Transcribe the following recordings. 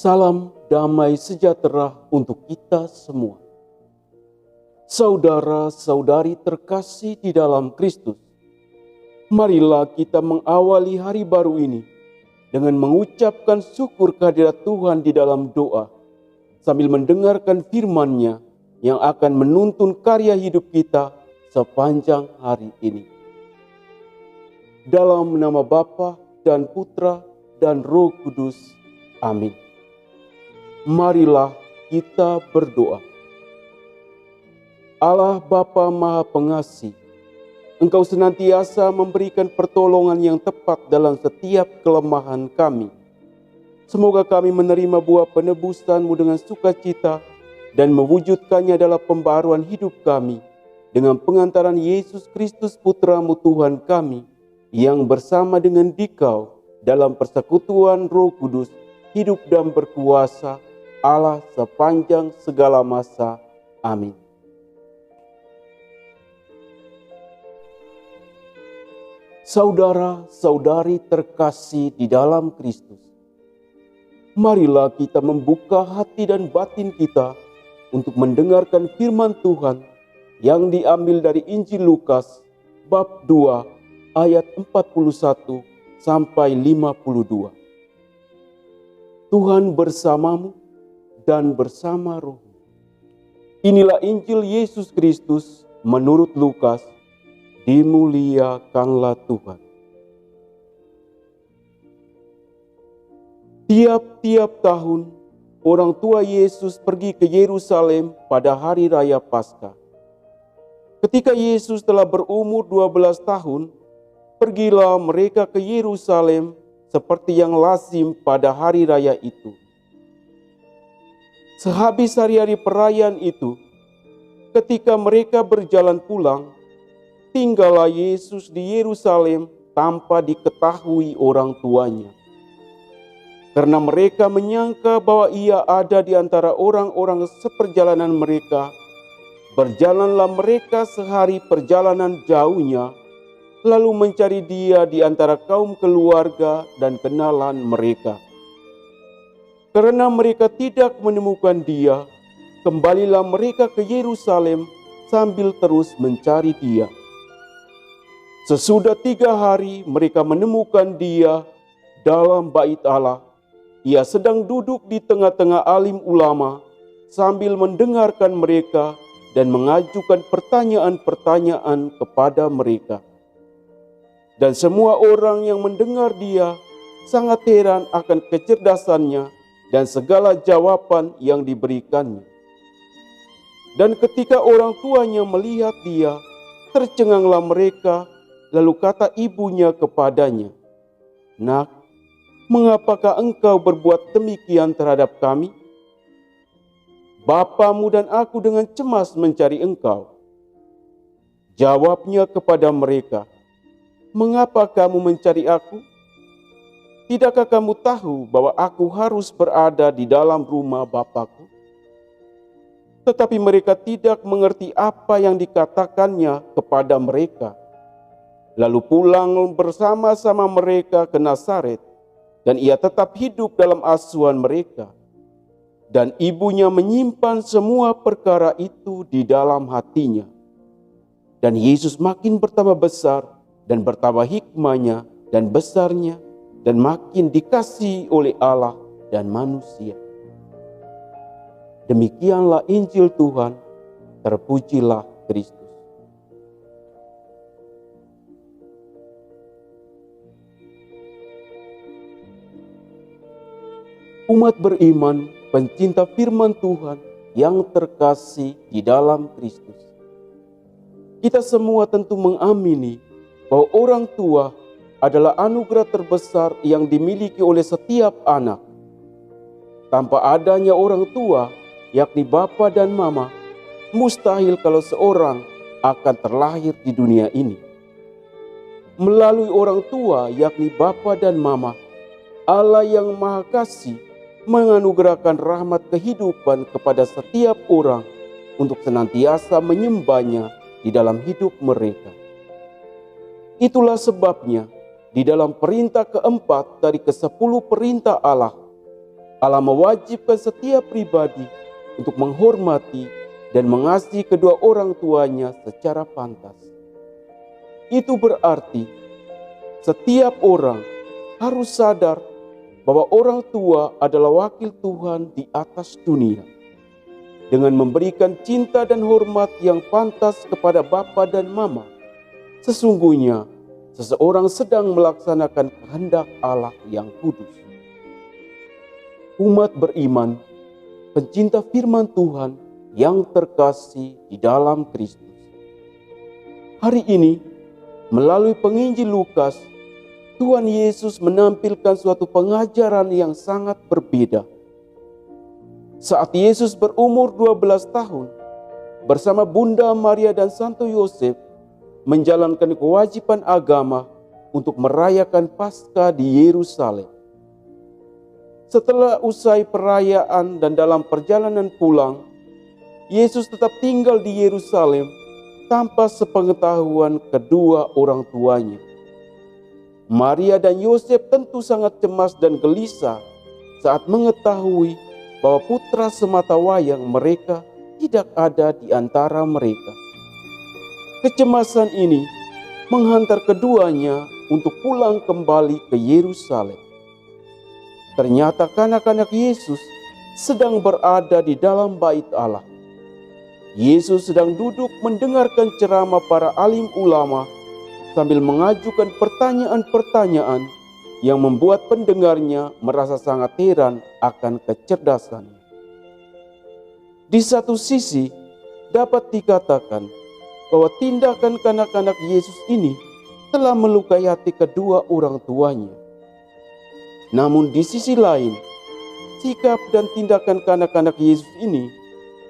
Salam damai sejahtera untuk kita semua. Saudara-saudari terkasih di dalam Kristus, marilah kita mengawali hari baru ini dengan mengucapkan syukur kehadirat Tuhan di dalam doa, sambil mendengarkan firman-Nya yang akan menuntun karya hidup kita sepanjang hari ini. Dalam nama Bapa dan Putra dan Roh Kudus. Amin. Marilah kita berdoa. Allah Bapa Maha Pengasih, Engkau senantiasa memberikan pertolongan yang tepat dalam setiap kelemahan kami. Semoga kami menerima buah penebusan-Mu dengan sukacita dan mewujudkannya dalam pembaharuan hidup kami dengan pengantaran Yesus Kristus Putra-Mu Tuhan kami, yang bersama dengan Dikau dalam persekutuan Roh Kudus hidup dan berkuasa Allah sepanjang segala masa. Amin. Saudara-saudari terkasih di dalam Kristus, marilah kita membuka hati dan batin kita untuk mendengarkan firman Tuhan yang diambil dari Injil Lukas bab 2 ayat 41 sampai 52. Tuhan bersamamu dan bersama rohmu. Inilah Injil Yesus Kristus menurut Lukas. Dimuliakanlah Tuhan. Tiap-tiap tahun, orang tua Yesus pergi ke Yerusalem pada hari raya Paskah. Ketika Yesus telah berumur 12 tahun, pergilah mereka ke Yerusalem seperti yang lazim pada hari raya itu. Sehabis hari-hari perayaan itu, ketika mereka berjalan pulang, tinggallah Yesus di Yerusalem tanpa diketahui orang tuanya. Karena mereka menyangka bahwa Ia ada di antara orang-orang seperjalanan mereka, berjalanlah mereka sehari perjalanan jauhnya, lalu mencari Dia di antara kaum keluarga dan kenalan mereka. Karena mereka tidak menemukan Dia, kembalilah mereka ke Yerusalem sambil terus mencari Dia. Sesudah 3 hari mereka menemukan Dia dalam bait Allah. Ia sedang duduk di tengah-tengah alim ulama sambil mendengarkan mereka dan mengajukan pertanyaan-pertanyaan kepada mereka. Dan semua orang yang mendengar Dia sangat heran akan kecerdasannya dan segala jawaban yang diberikannya. Dan ketika orang tuanya melihat Dia, tercenganglah mereka, lalu kata ibunya kepadanya, "Nak, mengapakah engkau berbuat demikian terhadap kami? Bapamu dan aku dengan cemas mencari engkau." Jawabnya kepada mereka, "Mengapa kamu mencari aku? Tidakkah kamu tahu bahwa aku harus berada di dalam rumah Bapakku?" Tetapi mereka tidak mengerti apa yang dikatakannya kepada mereka. Lalu pulang bersama-sama mereka ke Nazaret, dan Ia tetap hidup dalam asuhan mereka. Dan ibunya menyimpan semua perkara itu di dalam hatinya. Dan Yesus makin bertambah besar dan bertambah hikmahnya dan besarnya, dan makin dikasihi oleh Allah dan manusia. Demikianlah Injil Tuhan, terpujilah Kristus. Umat beriman, pencinta firman Tuhan yang terkasih di dalam Kristus. Kita semua tentu mengamini bahwa orang tua adalah anugerah terbesar yang dimiliki oleh setiap anak. Tanpa adanya orang tua, yakni bapa dan mama, mustahil kalau seorang akan terlahir di dunia ini. Melalui orang tua, yakni bapa dan mama, Allah yang Maha Kasih menganugerahkan rahmat kehidupan kepada setiap orang untuk senantiasa menyembahnya di dalam hidup mereka. Itulah sebabnya di dalam perintah keempat dari ke-10 perintah Allah, Allah mewajibkan setiap pribadi untuk menghormati dan mengasihi kedua orang tuanya secara pantas. Itu berarti setiap orang harus sadar bahwa orang tua adalah wakil Tuhan di atas dunia. Dengan memberikan cinta dan hormat yang pantas kepada bapa dan mama, sesungguhnya seseorang sedang melaksanakan kehendak Allah yang kudus. Umat beriman, pencinta firman Tuhan yang terkasih di dalam Kristus. Hari ini, melalui penginjil Lukas, Tuhan Yesus menampilkan suatu pengajaran yang sangat berbeda. Saat Yesus berumur 12 tahun, bersama Bunda Maria dan Santo Yosef, menjalankan kewajiban agama untuk merayakan Paskah di Yerusalem. Setelah usai perayaan dan dalam perjalanan pulang, Yesus tetap tinggal di Yerusalem tanpa sepengetahuan kedua orang tuanya. Maria dan Yosef tentu sangat cemas dan gelisah saat mengetahui bahwa putra sematawayang mereka tidak ada di antara mereka. Kecemasan ini menghantar keduanya untuk pulang kembali ke Yerusalem. Ternyata kanak-kanak Yesus sedang berada di dalam bait Allah. Yesus sedang duduk mendengarkan ceramah para alim ulama sambil mengajukan pertanyaan-pertanyaan yang membuat pendengarnya merasa sangat heran akan kecerdasannya. Di satu sisi dapat dikatakan bahwa tindakan kanak-kanak Yesus ini telah melukai hati kedua orang tuanya. Namun di sisi lain, sikap dan tindakan kanak-kanak Yesus ini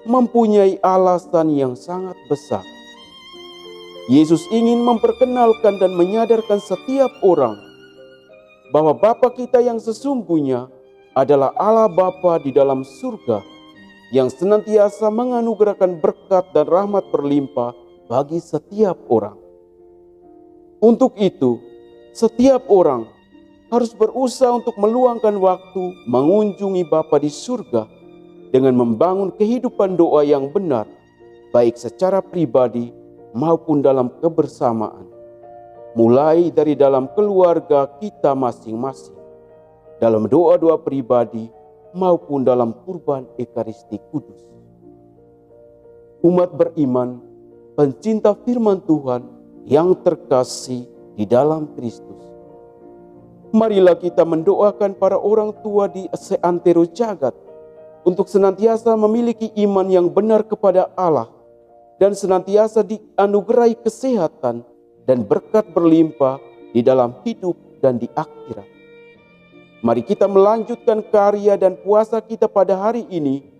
mempunyai alasan yang sangat besar. Yesus ingin memperkenalkan dan menyadarkan setiap orang bahwa Bapa kita yang sesungguhnya adalah Allah Bapa di dalam surga yang senantiasa menganugerahkan berkat dan rahmat berlimpah bagi setiap orang. Untuk itu, setiap orang harus berusaha untuk meluangkan waktu mengunjungi Bapa di surga dengan membangun kehidupan doa yang benar, baik secara pribadi maupun dalam kebersamaan. Mulai dari dalam keluarga kita masing-masing, dalam doa-doa pribadi maupun dalam kurban Ekaristi Kudus. Umat beriman, pencinta firman Tuhan yang terkasih di dalam Kristus. Marilah kita mendoakan para orang tua di seantero jagat untuk senantiasa memiliki iman yang benar kepada Allah dan senantiasa dianugerahi kesehatan dan berkat berlimpah di dalam hidup dan di akhirat. Mari kita melanjutkan karya dan puasa kita pada hari ini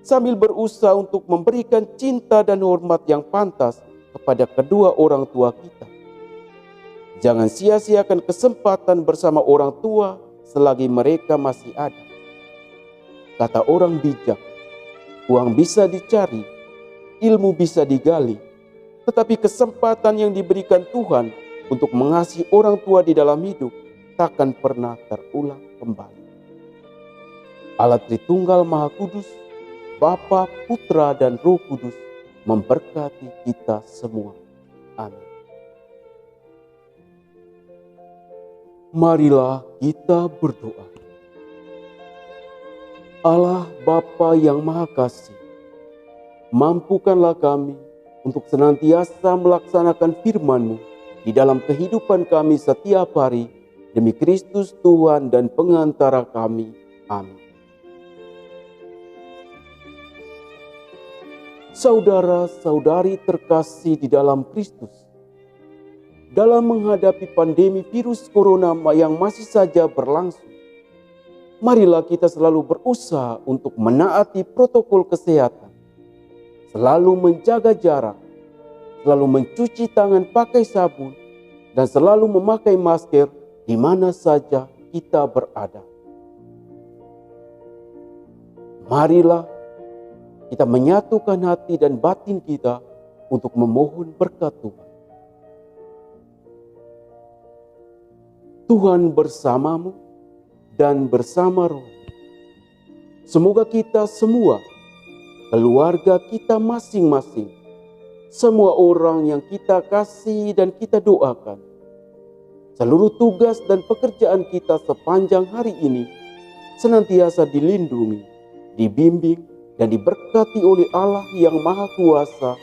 sambil berusaha untuk memberikan cinta dan hormat yang pantas kepada kedua orang tua kita. Jangan sia-siakan kesempatan bersama orang tua selagi mereka masih ada. Kata orang bijak, uang bisa dicari, ilmu bisa digali, tetapi kesempatan yang diberikan Tuhan untuk mengasihi orang tua di dalam hidup takkan pernah terulang kembali. Allah Tritunggal Maha Kudus, Bapa, Putra, dan Roh Kudus memberkati kita semua. Amin. Marilah kita berdoa. Allah Bapa yang Maha Kasih, mampukanlah kami untuk senantiasa melaksanakan firman-Mu di dalam kehidupan kami setiap hari demi Kristus Tuhan dan pengantara kami. Amin. Saudara-saudari terkasih di dalam Kristus, dalam menghadapi pandemi virus corona yang masih saja berlangsung, marilah kita selalu berusaha untuk menaati protokol kesehatan, selalu menjaga jarak, selalu mencuci tangan pakai sabun, dan selalu memakai masker di mana saja kita berada. Marilah kita menyatukan hati dan batin kita untuk memohon berkat Tuhan. Tuhan bersamamu dan bersama roh. Semoga kita semua, keluarga kita masing-masing, semua orang yang kita kasih dan kita doakan, seluruh tugas dan pekerjaan kita sepanjang hari ini senantiasa dilindungi, dibimbing, dan diberkati oleh Allah yang Maha Kuasa,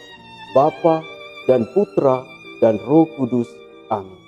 Bapa dan Putra dan Roh Kudus. Amin.